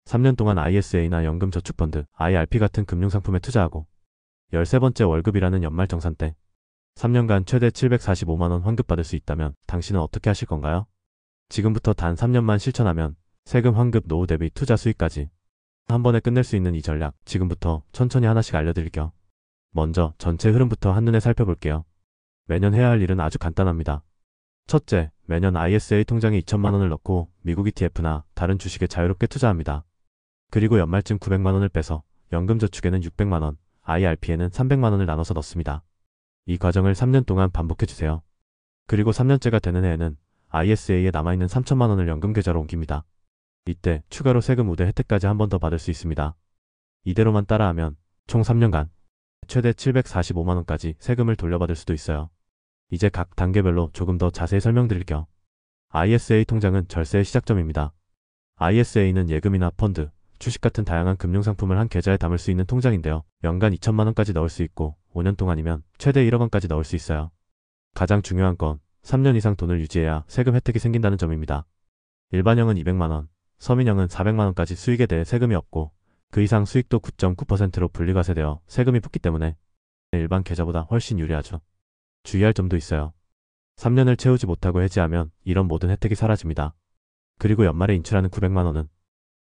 3년 동안 ISA나 연금저축펀드, IRP 같은 금융상품에 투자하고 13번째 월급이라는 연말정산 때 3년간 최대 745만원 환급받을 수 있다면 당신은 어떻게 하실 건가요? 지금부터 단 3년만 실천하면 세금 환급 노후 대비 투자 수익까지 한 번에 끝낼 수 있는 이 전략, 지금부터 천천히 하나씩 알려드릴게요. 먼저 전체 흐름부터 한눈에 살펴볼게요. 매년 해야 할 일은 아주 간단합니다. 첫째, 매년 ISA 통장에 2천만원을 넣고 미국 ETF나 다른 주식에 자유롭게 투자합니다. 그리고 연말쯤 900만원을 빼서 연금저축에는 600만원, IRP에는 300만원을 나눠서 넣습니다. 이 과정을 3년 동안 반복해주세요. 그리고 3년째가 되는 해에는 ISA에 남아있는 3천만원을 연금계좌로 옮깁니다. 이때 추가로 세금 우대 혜택까지 한 번 더 받을 수 있습니다. 이대로만 따라하면 총 3년간 최대 745만원까지 세금을 돌려받을 수도 있어요. 이제 각 단계별로 조금 더 자세히 설명드릴게요. ISA 통장은 절세의 시작점입니다. ISA는 예금이나 펀드, 주식 같은 다양한 금융상품을 한 계좌에 담을 수 있는 통장인데요. 연간 2천만원까지 넣을 수 있고 5년 동안이면 최대 1억원까지 넣을 수 있어요. 가장 중요한 건 3년 이상 돈을 유지해야 세금 혜택이 생긴다는 점입니다. 일반형은 200만원, 서민형은 400만원까지 수익에 대해 세금이 없고 그 이상 수익도 9.9%로 분리과세되어 세금이 붙기 때문에 일반 계좌보다 훨씬 유리하죠. 주의할 점도 있어요. 3년을 채우지 못하고 해지하면 이런 모든 혜택이 사라집니다. 그리고 연말에 인출하는 900만원은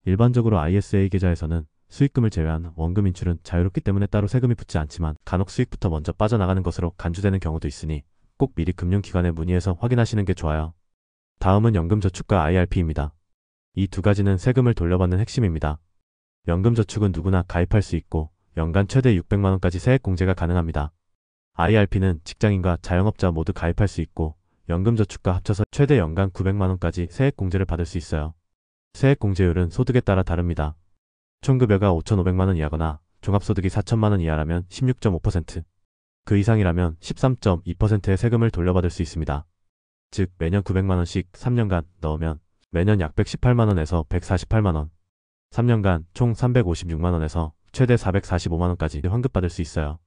일반적으로 ISA 계좌에서는 수익금을 제외한 원금 인출은 자유롭기 때문에 따로 세금이 붙지 않지만 간혹 수익부터 먼저 빠져나가는 것으로 간주되는 경우도 있으니 꼭 미리 금융기관에 문의해서 확인하시는 게 좋아요. 다음은 연금저축과 IRP입니다. 이 두 가지는 세금을 돌려받는 핵심입니다. 연금저축은 누구나 가입할 수 있고 연간 최대 600만원까지 세액공제가 가능합니다. IRP는 직장인과 자영업자 모두 가입할 수 있고 연금저축과 합쳐서 최대 연간 900만원까지 세액공제를 받을 수 있어요. 세액공제율은 소득에 따라 다릅니다. 총급여가 5,500만원 이하거나 종합소득이 4천만원 이하라면 16.5%, 그 이상이라면 13.2%의 세금을 돌려받을 수 있습니다. 즉 매년 900만원씩 3년간 넣으면 매년 약 118만원에서 148만원, 3년간 총 356만원에서 최대 445만원까지 환급받을 수 있어요.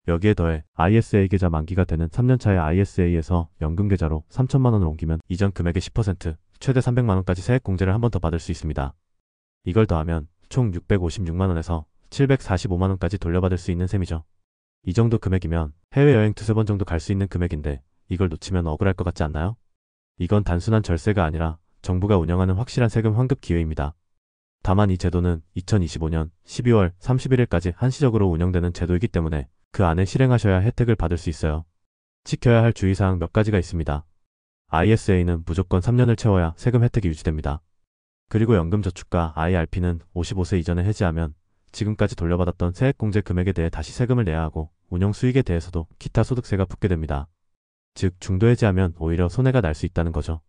여기에 더해 ISA 계좌 만기가 되는 3년차에 ISA에서 연금계좌로 3천만원을 옮기면 이전 금액의 10%, 최대 300만원까지 세액공제를 한 번 더 받을 수 있습니다. 이걸 더하면 총 656만원에서 745만원까지 돌려받을 수 있는 셈이죠. 이 정도 금액이면 해외여행 2-3번 정도 갈 수 있는 금액인데 이걸 놓치면 억울할 것 같지 않나요? 이건 단순한 절세가 아니라 정부가 운영하는 확실한 세금 환급 기회입니다. 다만 이 제도는 2025년 12월 31일까지 한시적으로 운영되는 제도이기 때문에 그 안에 실행하셔야 혜택을 받을 수 있어요. 지켜야 할 주의사항 몇 가지가 있습니다. ISA는 무조건 3년을 채워야 세금 혜택이 유지됩니다. 그리고 연금저축과 IRP는 55세 이전에 해지하면 지금까지 돌려받았던 세액공제 금액에 대해 다시 세금을 내야 하고 운영 수익에 대해서도 기타 소득세가 붙게 됩니다. 즉 중도 해지하면 오히려 손해가 날 수 있다는 거죠.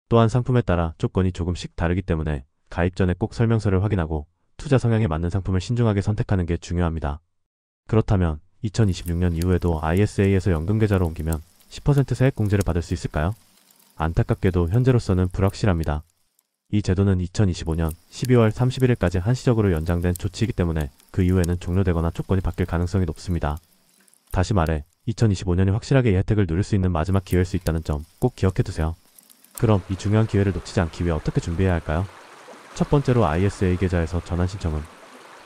또한 상품에 따라 조건이 조금씩 다르기 때문에 가입 전에 꼭 설명서를 확인하고 투자 성향에 맞는 상품을 신중하게 선택하는 게 중요합니다. 그렇다면 2026년 이후에도 ISA에서 연금계좌로 옮기면 10% 세액공제를 받을 수 있을까요? 안타깝게도 현재로서는 불확실합니다. 이 제도는 2025년 12월 31일까지 한시적으로 연장된 조치이기 때문에 그 이후에는 종료되거나 조건이 바뀔 가능성이 높습니다. 다시 말해 2025년이 확실하게 이 혜택을 누릴 수 있는 마지막 기회일 수 있다는 점 꼭 기억해두세요. 그럼 이 중요한 기회를 놓치지 않기 위해 어떻게 준비해야 할까요? 첫 번째로 ISA 계좌에서 전환 신청은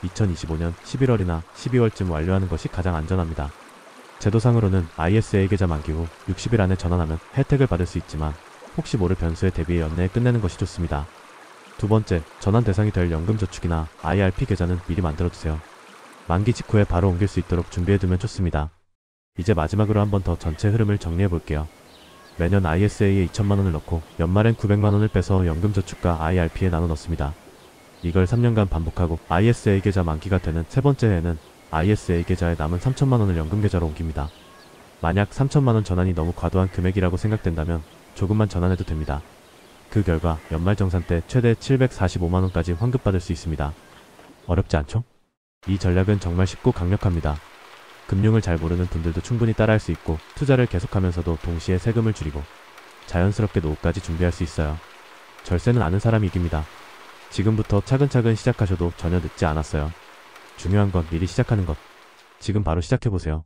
2025년 11월이나 12월쯤 완료하는 것이 가장 안전합니다. 제도상으로는 ISA 계좌 만기 후 60일 안에 전환하면 혜택을 받을 수 있지만 혹시 모를 변수에 대비해 연내에 끝내는 것이 좋습니다. 두 번째, 전환 대상이 될 연금저축이나 IRP 계좌는 미리 만들어두세요. 만기 직후에 바로 옮길 수 있도록 준비해두면 좋습니다. 이제 마지막으로 한 번 더 전체 흐름을 정리해볼게요. 매년 ISA에 2천만원을 넣고 연말엔 900만원을 빼서 연금저축과 IRP에 나눠 넣습니다. 이걸 3년간 반복하고 ISA 계좌 만기가 되는 세 번째 해에는 ISA 계좌에 남은 3천만원을 연금계좌로 옮깁니다. 만약 3천만원 전환이 너무 과도한 금액이라고 생각된다면 조금만 전환해도 됩니다. 그 결과 연말정산 때 최대 745만원까지 환급받을 수 있습니다. 어렵지 않죠? 이 전략은 정말 쉽고 강력합니다. 금융을 잘 모르는 분들도 충분히 따라할 수 있고 투자를 계속하면서도 동시에 세금을 줄이고 자연스럽게 노후까지 준비할 수 있어요. 절세는 아는 사람이 이깁니다. 지금부터 차근차근 시작하셔도 전혀 늦지 않았어요. 중요한 건 미리 시작하는 것. 지금 바로 시작해보세요.